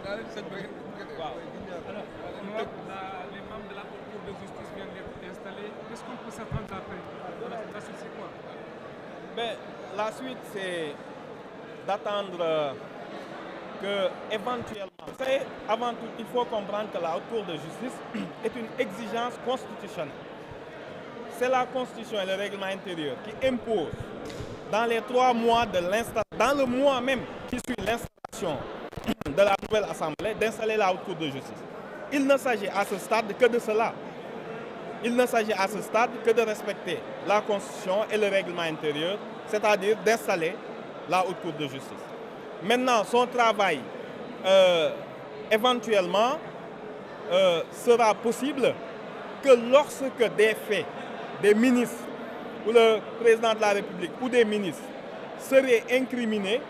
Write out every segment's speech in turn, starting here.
Les membres de la Haute Cour de justice viennent d'être installés. Qu'est-ce qu'on peut s'attendre après? La suite, c'est quoi? La suite, c'est d'attendre que, éventuellement, vous savez, avant tout, il faut comprendre que la Haute Cour de justice est une exigence constitutionnelle. C'est la Constitution et le règlement intérieur qui imposent, dans les 3 mois de l'installation, dans le mois même qui suit l'installation de la nouvelle Assemblée, d'installer la Haute Cour de justice. Il ne s'agit à ce stade que de cela. Il ne s'agit à ce stade que de respecter la Constitution et le règlement intérieur, c'est-à-dire d'installer la Haute Cour de justice. Maintenant, son travail, éventuellement, sera possible que lorsque des faits, des ministres, ou le président de la République, ou des ministres, seraient incriminés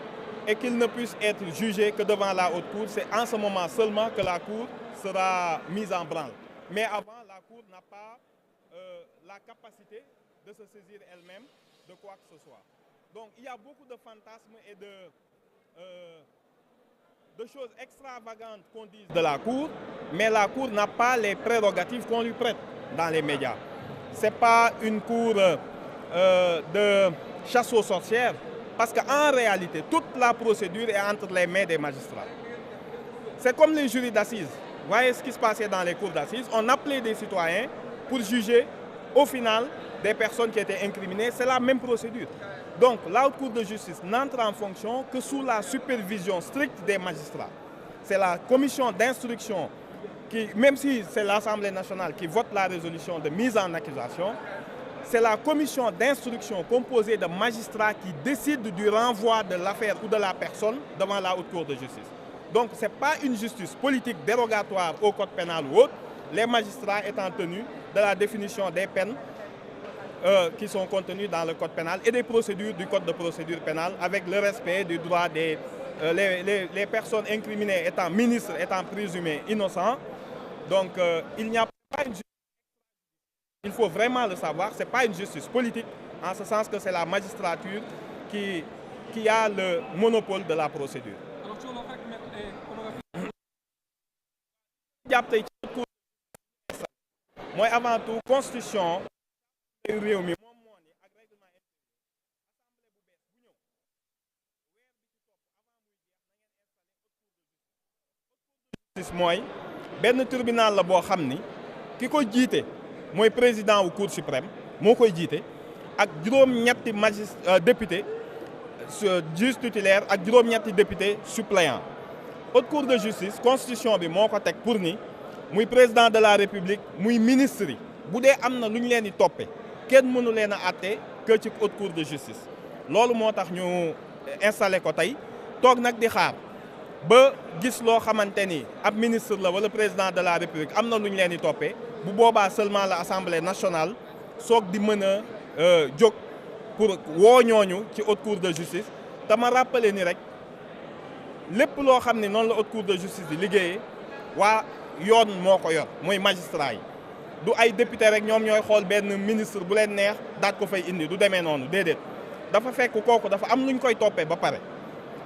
et qu'ils ne puissent être jugés que devant la Haute Cour, c'est en ce moment seulement que la Cour sera mise en branle. Mais avant, la Cour n'a pas la capacité de se saisir elle-même de quoi que ce soit. Donc il y a beaucoup de fantasmes et de choses extravagantes qu'on dise de la Cour, mais la Cour n'a pas les prérogatives qu'on lui prête dans les médias. Ce n'est pas une cour de chasse aux sorcières, parce qu'en réalité, toute la procédure est entre les mains des magistrats. C'est comme les jurys d'assises. Vous voyez ce qui se passait dans les cours d'assises? On appelait des citoyens pour juger, au final, des personnes qui étaient incriminées. C'est la même procédure. Donc, la Haute Cour de justice n'entre en fonction que sous la supervision stricte des magistrats. C'est la commission d'instruction qui, même si c'est l'Assemblée nationale qui vote la résolution de mise en accusation, c'est la commission d'instruction composée de magistrats qui décide du renvoi de l'affaire ou de la personne devant la Haute Cour de justice. Donc, ce n'est pas une justice politique dérogatoire au code pénal ou autre, les magistrats étant tenus de la définition des peines qui sont contenues dans le code pénal et des procédures du code de procédure pénale avec le respect du droit des les personnes incriminées étant ministres, étant présumées innocents. Donc, il n'y a pas une justice. Il faut vraiment le savoir, ce n'est pas une justice politique, en ce sens que c'est la magistrature qui a le monopole de la procédure. Moi, avant tout, constitution réew mi moom moo ni ak règlement intérieur mooy benn tribunal la boo xam ni ki ko jiite mooy président wu cour suprême moo koy jiite ak juróom-ñetti député juge titulaire ak juróom-ñetti député suppléant. Haute Cour de justice constitution bi moo ko teg pour ni muy président de la république muy ministre yi bu dee am na lu ñu leen di toppee kenn mënu leen a àtte que ci Haute Cour de justice. loolu moo tax ñu installé ko tey toog nag di xaar ba gis loo xamante ni ab ministre la wala président de la république am na lu ñu leen di toppee bu boobaa seulement la assemblée nationale soog di mën a jóg pour woo ñooñu ci Haute Cour de justice. te ma rappelé ni rek lépp loo xam ne noonu la Haute Cour de justice di liggéeyee waa yoon moo ko yor mooy magistrat yi du ay député rek ñoom ñooy xool benn ministre bu leen neex daat ko fay indi du demee noonu déedéet dafa fekk kooku dafa am lu ñu koy toppee ba pare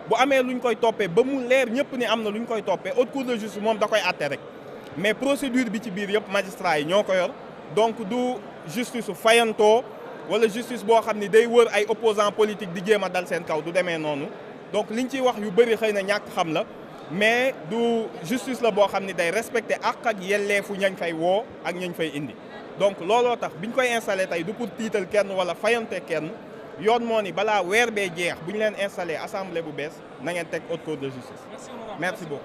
bu amee lu ñu koy toppee ba mu leer ñëpp ni am na lu ñu koy toppee Haute Cour de justice moom da koy àtte rek mais procédure bi ci biir yëpp magistrat yi ñoo ko yor donc du justice su fayantoo wala justice boo xam ni day wër ay opposants politiques di jéem a dal seen kaw du demee noonu donc liñ ciy wax yu bëri xëy na ñàkk xam la mais du justice la boo xam ni day respecté àq ak yelleefu ñañ fay woo ak ñañ fay indi donc looloo tax biñ koy installé tey du pour tiital kenn wala fayante kenn yoon moo ni balaa weer bee jeex bu ñu leen installé assemblée bu bees na ngeen teg Haute Cour de justice. Merci beaucoup.